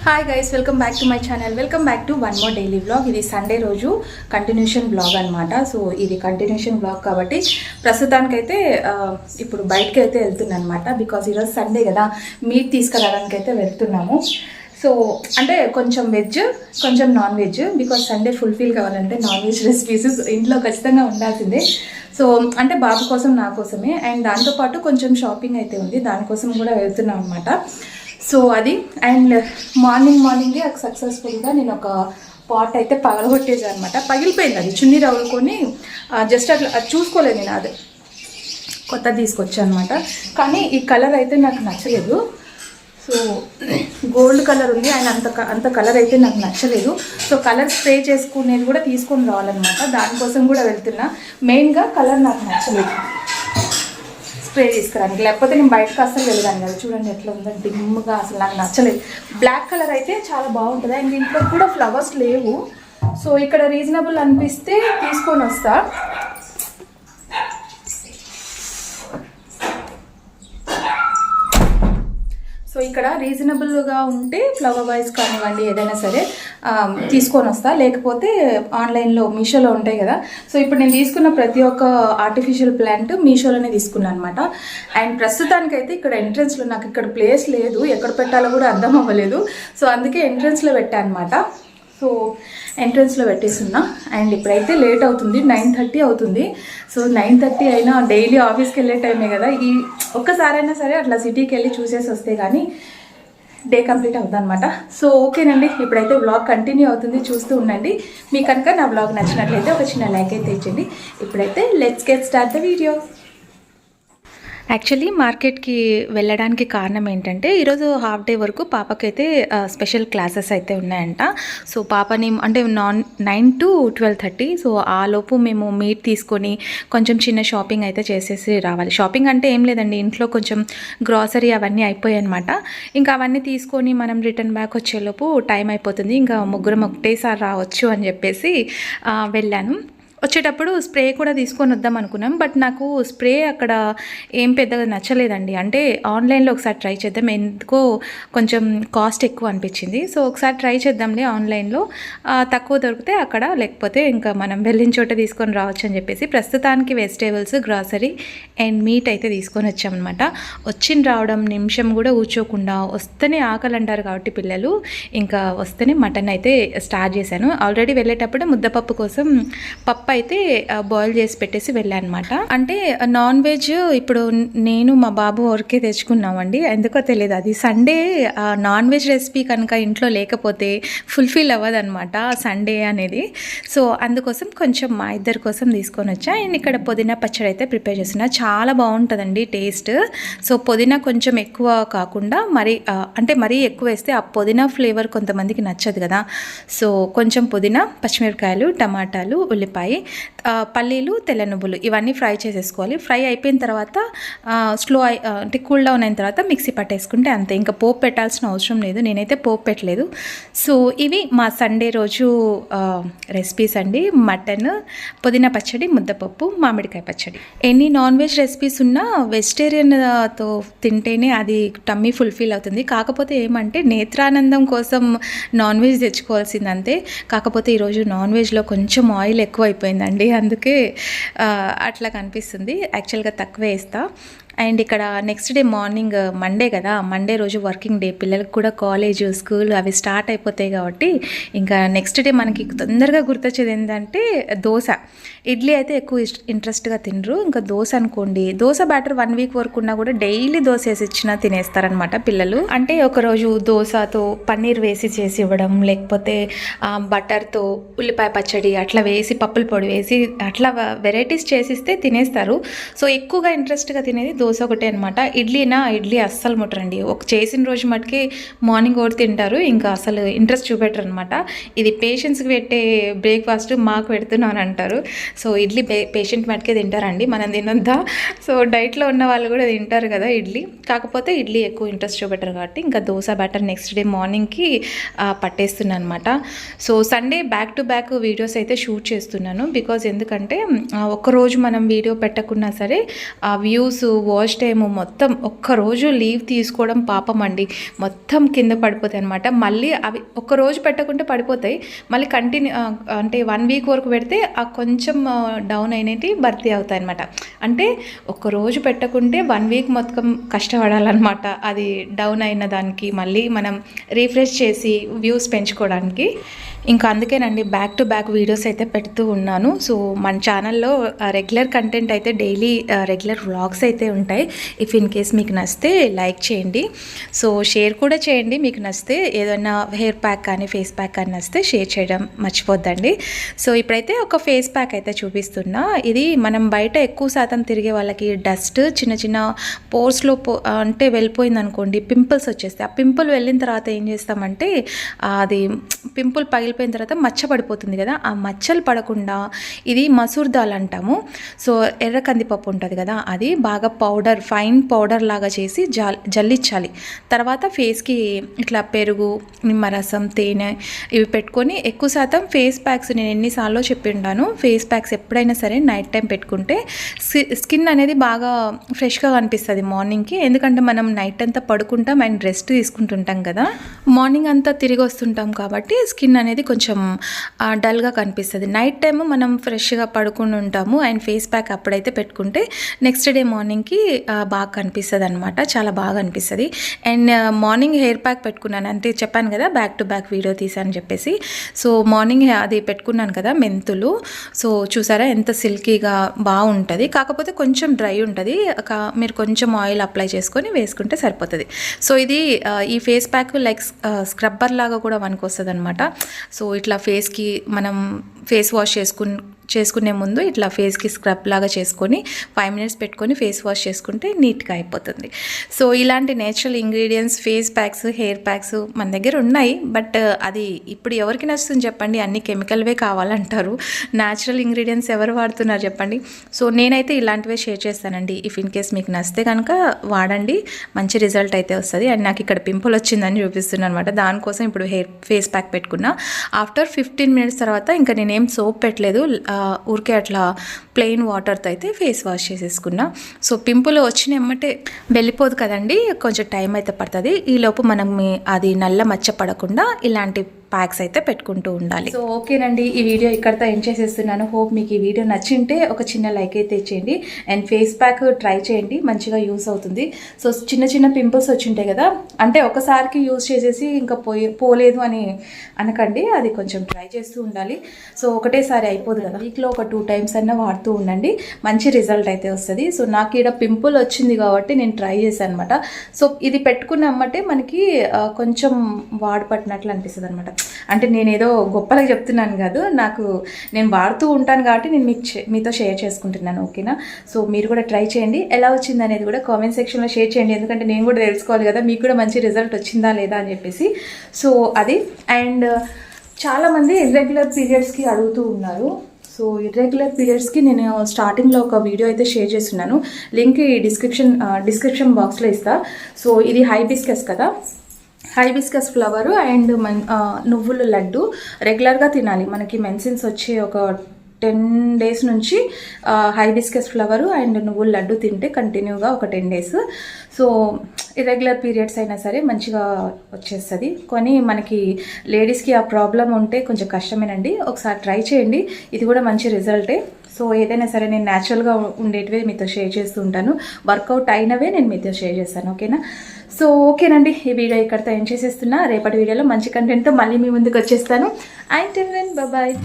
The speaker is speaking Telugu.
Hi guys, welcome back to my channel. Welcome back to one more daily vlog. ఇది సండే రోజు కంటిన్యూషన్ బ్లాగ్ అనమాట. సో ఇది కంటిన్యూషన్ బ్లాగ్ కాబట్టి ప్రస్తుతానికైతే ఇప్పుడు బయటకి అయితే వెళ్తున్నాను అనమాట. బికాజ్ ఈరోజు సండే కదా, మీట్ తీసుకురావడానికి అయితే వెళ్తున్నాము. సో అంటే కొంచెం వెజ్, కొంచెం non veg. Because Sunday fulfil కావాలంటే నాన్ వెజ్ రెసిపీస్ ఇంట్లో ఖచ్చితంగా ఉండాల్సిందే. సో అంటే బాబు కోసం, నా కోసమే. అండ్ దాంతోపాటు కొంచెం షాపింగ్ అయితే ఉంది, దానికోసం కూడా వెళ్తున్నాం అనమాట. సో అది. అండ్ మార్నింగే సక్సెస్ఫుల్గా నేను ఒక పాట్ అయితే పగలగొట్టేసాను అనమాట. పగిలిపోయింది, అది చున్నీ రవ్వుకొని జస్ట్ అట్లా చూసుకోలేదు నేను. అది కొత్త తీసుకొచ్చాను అనమాట. కానీ ఈ కలర్ అయితే నాకు నచ్చలేదు. సో గోల్డ్ కలర్ ఉంది, ఆయన అంత కలర్ అయితే నాకు నచ్చలేదు. సో కలర్ స్ప్రే చేసుకునేది కూడా తీసుకొని రావాలన్నమాట. దానికోసం కూడా వెళ్తున్నా. మెయిన్గా కలర్ నాకు నచ్చలేదు స్ప్రే తీసుకురానికి, లేకపోతే నేను బయటకు అసలు వెళ్ళాను కదా. చూడండి ఎట్లా ఉందని డిమ్గా, అసలు నాకు నచ్చలేదు. బ్లాక్ కలర్ అయితే చాలా బాగుంటుంది. అండ్ ఇంట్లో కూడా ఫ్లవర్స్ లేవు. సో ఇక్కడ రీజనబుల్ అనిపిస్తే తీసుకొని వస్తా. సో ఇక్కడ రీజనబుల్గా ఉంటే ఫ్లవర్ వైజ్ కానివ్వండి ఏదైనా సరే తీసుకొని వస్తా. లేకపోతే ఆన్లైన్లో మీషోలో ఉంటాయి కదా. సో ఇప్పుడు నేను తీసుకున్న ప్రతి ఒక్క ఆర్టిఫిషియల్ ప్లాంట్ మీషోలోనే తీసుకున్నాను అనమాట. అండ్ ప్రస్తుతానికైతే ఇక్కడ ఎంట్రన్స్లో నాకు ఇక్కడ ప్లేస్ లేదు, ఎక్కడ పెట్టాలో కూడా అర్థం అవ్వలేదు. సో అందుకే ఎంట్రన్స్లో పెట్టాను అనమాట. సో ఎంట్రన్స్లో పెట్టేస్తున్నా. అండ్ ఇప్పుడైతే లేట్ అవుతుంది, 9:30 అవుతుంది. సో 9:30 అయినా డైలీ ఆఫీస్కి వెళ్ళే టైమే కదా. ఈ ఒక్కసారైనా సరే అట్లా సిటీకి వెళ్ళి చూసేసి వస్తే కానీ డే కంప్లీట్ అవుతుంది అనమాట. సో ఓకేనండి, ఇప్పుడైతే వ్లాగ్ కంటిన్యూ అవుతుంది, చూస్తూ ఉండండి. మీకు కనుక నా వ్లాగ్ నచ్చినట్లయితే ఒక చిన్న లైక్ అయితే ఇచ్చండి. ఇప్పుడైతే let's get start the video. Actually మార్కెట్కి వెళ్ళడానికి కారణం ఏంటంటే ఈరోజు హాఫ్ డే వరకు పాపకైతే స్పెషల్ క్లాసెస్ అయితే ఉన్నాయంట. సో పాపని అంటే 9 to 12:30. సో ఆ లోపు మేము మీట్ తీసుకొని కొంచెం చిన్న షాపింగ్ అయితే చేసేసి రావాలి. షాపింగ్ అంటే ఏం లేదండి, ఇంట్లో కొంచెం గ్రాసరీ అవన్నీ అయిపోయాయి అనమాట. ఇంకా అవన్నీ తీసుకొని మనం రిటర్న్ బ్యాక్ వచ్చేలోపు టైం అయిపోతుంది. ఇంకా ముగ్గురం ఒకటేసారి రావచ్చు అని చెప్పేసి వెళ్ళాను. వచ్చేటప్పుడు స్ప్రే కూడా తీసుకొని వద్దాం అనుకున్నాం. బట్ నాకు స్ప్రే అక్కడ ఏం పెద్దగా నచ్చలేదండి. అంటే ఆన్లైన్లో ఒకసారి ట్రై చేద్దాం, ఎందుకో కొంచెం కాస్ట్ ఎక్కువ అనిపించింది. సో ఒకసారి ట్రై చేద్దాంలే ఆన్లైన్లో, తక్కువ దొరికితే అక్కడ, లేకపోతే ఇంకా మనం వెళ్ళిన చోట తీసుకొని రావచ్చు అని చెప్పేసి ప్రస్తుతానికి వెజిటేబుల్స్, గ్రాసరీ అండ్ మీట్ అయితే తీసుకొని వచ్చామన్నమాట. రావడం నిమిషం కూడా కూర్చోకుండా వస్తేనే ఆకలి అంటారు కాబట్టి పిల్లలు, ఇంకా వస్తేనే మటన్ అయితే స్టార్ట్ చేశాను. ఆల్రెడీ వెళ్ళేటప్పుడు ముద్దపప్పు కోసం పప్పు అయితే బాయిల్ చేసి పెట్టేసి వెళ్ళానమాట. అంటే నాన్ వెజ్ ఇప్పుడు నేను మా బాబు వరకే తెచ్చుకున్నామండి. ఎందుకో తెలియదు, అది సండే నాన్ వెజ్ రెసిపీ కనుక ఇంట్లో లేకపోతే ఫుల్ఫిల్ అవ్వదనమాట సండే అనేది. సో అందుకోసం కొంచెం మా ఇద్దరి కోసం తీసుకొని వచ్చా. అండ్ ఇక్కడ పుదీనా పచ్చడి అయితే ప్రిపేర్ చేస్తున్నా. చాలా బాగుంటుందండి టేస్ట్. సో పుదీనా కొంచెం ఎక్కువ కాకుండా మరీ ఎక్కువ వేస్తే ఆ పుదీనా ఫ్లేవర్ కొంతమందికి నచ్చదు కదా. సో కొంచెం పుదీనా, పచ్చిమిరపకాయలు, టమాటాలు, ఉల్లిపాయ, పల్లీలు, తెల్ల నువ్వులు ఇవన్నీ ఫ్రై చేసేసుకోవాలి. ఫ్రై అయిపోయిన తర్వాత అంటే కూల్ డౌన్ అయిన తర్వాత మిక్సీ పట్టేసుకుంటే అంతే. ఇంకా పోపు పెట్టాల్సిన అవసరం లేదు, నేనైతే పోపు పెట్టలేదు. సో ఇవి మా సండే రోజు రెసిపీస్ అండి. మటన్, పుదీనా పచ్చడి, ముద్దపప్పు, మామిడికాయ పచ్చడి. ఎన్ని నాన్ వెజ్ రెసిపీస్ ఉన్నా వెజిటేరియన్తో తింటేనే అది టమ్మీ ఫుల్ఫిల్ అవుతుంది. కాకపోతే ఏమంటే నేత్రానందం కోసం నాన్ వెజ్ తెచ్చుకోవాల్సిందంతే. కాకపోతే ఈరోజు నాన్ వెజ్లో కొంచెం ఆయిల్ ఎక్కువ అయిపోయిందండి, అందుకే అట్లా కనిపిస్తుంది. యాక్చువల్గా తక్కువే వేస్తా. అండ్ ఇక్కడ నెక్స్ట్ డే మార్నింగ్ మండే కదా, మండే రోజు వర్కింగ్ డే, పిల్లలకు కూడా కాలేజ్, స్కూల్ అవి స్టార్ట్ అయిపోతాయి కాబట్టి ఇంకా నెక్స్ట్ డే మనకి తొందరగా గుర్తొచ్చేది ఏంటంటే దోశ. ఇడ్లీ అయితే ఎక్కువ ఇంట్రెస్ట్గా తినరు. ఇంకా దోశ అనుకోండి, దోశ బ్యాటర్ 1 వీక్ వరకు ఉన్నా కూడా డైలీ దోశ వేసి ఇచ్చినా తినేస్తారనమాట పిల్లలు. అంటే ఒకరోజు దోశతో పన్నీర్ వేసి చేసి ఇవ్వడం, లేకపోతే బటర్తో ఉల్లిపాయ పచ్చడి అట్లా వేసి, పప్పుల పొడి వేసి అట్లా వెరైటీస్ చేసిస్తే తినేస్తారు. సో ఎక్కువగా ఇంట్రెస్ట్గా తినేది దోశ ఒకటే అనమాట. ఇడ్లీ అస్సలు ముట్టరండి. చేసిన రోజు మటుకి మార్నింగ్ ఒకటి తింటారు, ఇంకా అసలు ఇంట్రెస్ట్ చూపెట్టరు అనమాట. ఇది పేషెంట్స్కి పెట్టే బ్రేక్ఫాస్ట్ మాకు పెడుతున్నాను అంటారు. సో ఇడ్లీ పేషెంట్ మటుకే తింటారండి, మనం తినొద్దా. సో డైట్లో ఉన్న వాళ్ళు కూడా తింటారు కదా ఇడ్లీ, కాకపోతే ఇడ్లీ ఎక్కువ ఇంట్రెస్ట్ చూపెట్టరు కాబట్టి ఇంకా దోశ బ్యాటర్ నెక్స్ట్ డే మార్నింగ్కి పట్టేస్తున్నాను అనమాట. So Sunday back to back videos అయితే షూట్ చేస్తున్నాను. బికాజ్ ఎందుకంటే ఒక్కరోజు మనం వీడియో పెట్టకున్నా సరే ఆ వ్యూస్, వాష్ టైము మొత్తం ఒక్కరోజు లీవ్ తీసుకోవడం పాపం అండి. మొత్తం కింద పడిపోతాయి అనమాట. మళ్ళీ అవి ఒక్కరోజు పెట్టకుంటే పడిపోతాయి, మళ్ళీ కంటిన్యూ అంటే 1 వీక్ వరకు పెడితే ఆ కొంచెం డౌన్ అయినవి భర్తీ అవుతాయి అనమాట. అంటే ఒక్కరోజు పెట్టకుంటే 1 వీక్ మొత్తం కష్టపడాలన్నమాట అది డౌన్ అయిన దానికి, మళ్ళీ మనం రీఫ్రెష్ చేసి వ్యూస్ పెంచుకోవడానికి. ఇంకా అందుకేనండి బ్యాక్ టు బ్యాక్ వీడియోస్ అయితే పెడుతూ ఉన్నాను. సో మన ఛానల్లో రెగ్యులర్ కంటెంట్ అయితే డైలీ రెగ్యులర్ వ్లాగ్స్ అయితే ఉంటాయి. ఇఫ్ ఇన్ కేస్ మీకు నచ్చితే లైక్ చేయండి, సో షేర్ కూడా చేయండి. మీకు నచ్చితే ఏదైనా హెయిర్ ప్యాక్ కానీ ఫేస్ ప్యాక్ కానీ నచ్చితే షేర్ చేయడం మర్చిపోద్దండి. సో ఇప్పుడైతే ఒక ఫేస్ ప్యాక్ అయితే చూపిస్తున్నా. ఇది మనం బయట ఎక్కువ శాతం తిరిగే వాళ్ళకి డస్ట్ చిన్న చిన్న పోర్స్లో అంటే వెళ్ళిపోయింది అనుకోండి, పింపుల్స్ వచ్చేస్తాయి. ఆ పింపుల్ వెళ్ళిన తర్వాత ఏం చేస్తామంటే అది పింపుల్ పగిలిపోయిన తర్వాత మచ్చ పడిపోతుంది కదా, ఆ మచ్చలు పడకుండా ఇది మసూర్ దాల్ అంటాము. సో ఎర్ర కందిపప్పు ఉంటుంది కదా, అది బాగా పౌడర్ ఫైన్ పౌడర్ లాగా చేసి జల్లించాలి. తర్వాత ఫేస్కి ఇట్లా పెరుగు, నిమ్మరసం, తేనె ఇవి పెట్టుకొని ఎక్కువ శాతం ఫేస్ ప్యాక్స్ నేను ఎన్నిసార్లు చెప్పిండాను, ఫేస్ ప్యాక్స్ ఎప్పుడైనా సరే నైట్ టైం పెట్టుకుంటే స్కిన్ అనేది బాగా ఫ్రెష్గా కనిపిస్తుంది మార్నింగ్కి. ఎందుకంటే మనం నైట్ అంతా పడుకుంటాం అండ్ రెస్ట్ తీసుకుంటుంటాం కదా, మార్నింగ్ అంతా తిరిగి వస్తుంటాం కాబట్టి స్కిన్ అనేది కొంచెం డల్గా కనిపిస్తుంది. నైట్ టైము మనం ఫ్రెష్గా పడుకుని ఉంటాము అండ్ ఫేస్ ప్యాక్ అప్పుడైతే పెట్టుకుంటే నెక్స్ట్ డే మార్నింగ్కి బాగా కనిపిస్తుంది అనమాట, చాలా బాగా అనిపిస్తుంది. అండ్ మార్నింగ్ హెయిర్ ప్యాక్ పెట్టుకున్నాను, అంటే చెప్పాను కదా బ్యాక్ టు బ్యాక్ వీడియో తీసాను చెప్పేసి. సో మార్నింగ్ అది పెట్టుకున్నాను కదా మెంతులు, సో చూసారా ఎంత సిల్కీగా బాగుంటుంది. కాకపోతే కొంచెం డ్రై ఉంటుంది, మీరు కొంచెం ఆయిల్ అప్లై చేసుకొని వేసుకుంటే సరిపోతుంది. సో ఇది ఈ ఫేస్ ప్యాక్ లైక్ స్క్రబ్బర్ లాగా కూడా వస్తుంది అనమాట. సో ఇట్లా ఫేస్కి మనం ఫేస్ వాష్ చేసుకునే ముందు ఇట్లా ఫేస్కి స్క్రబ్ లాగా చేసుకొని 5 మినిట్స్ పెట్టుకొని ఫేస్ వాష్ చేసుకుంటే నీట్గా అయిపోతుంది. సో ఇలాంటి natural ingredients face packs hair packs మన దగ్గర ఉన్నాయి. బట్ అది ఇప్పుడు ఎవరికి నచ్చుతుంది చెప్పండి, అన్ని కెమికల్వే కావాలంటారు. న్యాచురల్ ఇంగ్రీడియంట్స్ ఎవరు వాడుతున్నారు చెప్పండి. సో నేనైతే ఇలాంటివే షేర్ చేస్తానండి. ఇఫ్ ఇన్ కేస్ మీకు నచ్చితే కనుక వాడండి, మంచి రిజల్ట్ అయితే వస్తుంది. అండ్ నాకు ఇక్కడ పింపుల్ వచ్చిందని చూపిస్తున్నాను అనమాట, దానికోసం ఇప్పుడు ఫేస్ ప్యాక్ పెట్టుకున్నా. ఆఫ్టర్ 15 మినిట్స్ తర్వాత ఇంకా నేనేం సోప్ పెట్టలేదు, ఊరికే అట్లా ప్లెయిన్ వాటర్తో అయితే ఫేస్ వాష్ చేసేసుకున్నా. సో పింపుల్ వచ్చిన ఎమ్మటే వెళ్ళిపోదు కదండి, కొంచెం టైం అయితే పడుతుంది. ఈలోపు మనం అది నల్ల మచ్చ పడకుండా ఇలాంటి ప్యాక్స్ అయితే పెట్టుకుంటూ ఉండాలి. సో ఓకేనండి, ఈ వీడియో ఇక్కడితో ఎండ్ చేసేస్తున్నాను. హోప్ మీకు ఈ వీడియో నచ్చింటే ఒక చిన్న లైక్ అయితే ఇచ్చేయండి అండ్ ఫేస్ ప్యాక్ ట్రై చేయండి, మంచిగా యూస్ అవుతుంది. సో చిన్న చిన్న పింపుల్స్ వచ్చింటాయి కదా, అంటే ఒకసారికి యూస్ చేసేసి ఇంకా పోలేదు అని అనకండి, అది కొంచెం ట్రై చేస్తూ ఉండాలి. సో ఒకటేసారి అయిపోదు కదా, వీక్లో ఒక 2 టైమ్స్ అన్నా వాడుతూ ఉండండి, మంచి రిజల్ట్ అయితే వస్తుంది. సో నాకు ఇక్కడ పింపుల్ వచ్చింది కాబట్టి నేను ట్రై చేశాను అనమాట. సో ఇది పెట్టుకున్నమ్మటే మనకి కొంచెం వాడపట్టినట్లు అనిపిస్తుంది అనమాట. అంటే నేను ఏదో గొప్పలకు చెప్తున్నాను కాదు, నేను వాడుతూ ఉంటాను కాబట్టి నేను మీతో షేర్ చేసుకుంటున్నాను. ఓకేనా? సో మీరు కూడా ట్రై చేయండి, ఎలా వచ్చింది అనేది కూడా కామెంట్ సెక్షన్లో షేర్ చేయండి. ఎందుకంటే నేను కూడా తెలుసుకోవాలి కదా మీకు కూడా మంచి రిజల్ట్ వచ్చిందా లేదా అని చెప్పేసి. సో అది. అండ్ చాలామంది ఇర్రెగ్యులర్ పీరియడ్స్కి అడుగుతూ ఉన్నారు. సో ఇర్రెగ్యులర్ పీరియడ్స్కి నేను స్టార్టింగ్లో ఒక వీడియో అయితే షేర్ చేస్తున్నాను, లింక్ ఈ డిస్క్రిప్షన్ బాక్స్లో ఇస్తా. సో ఇది హైబిస్కస్ కదా, హైబిస్కస్ ఫ్లవరు అండ్ నువ్వుల లడ్డు రెగ్యులర్గా తినాలి. మనకి మెన్సిన్స్ వచ్చే ఒక 10 డేస్ నుంచి హైబిస్కస్ ఫ్లవరు అండ్ నువ్వుల లడ్డు తింటే కంటిన్యూగా ఒక 10 డేస్. సో ఇర్రెగ్యులర్ పీరియడ్స్ అయినా సరే మంచిగా వచ్చేస్తుంది. కానీ మనకి లేడీస్కి ఆ ప్రాబ్లం ఉంటే కొంచెం కష్టమేనండి, ఒకసారి ట్రై చేయండి, ఇది కూడా మంచి రిజల్టే. సో ఏదైనా సరే నేను న్యాచురల్గా ఉండేటివే మీతో షేర్ చేస్తూ ఉంటాను, వర్కౌట్ అయినవే నేను మీతో షేర్ చేస్తాను. ఓకేనా? సో ఓకేనండి, ఈ వీడియో ఇక్కడితో ఎండ్ చేసేస్తున్నా. రేపటి వీడియోలో మంచి కంటెంట్తో మళ్ళీ మీ ముందుకు వచ్చేస్తాను. And bye.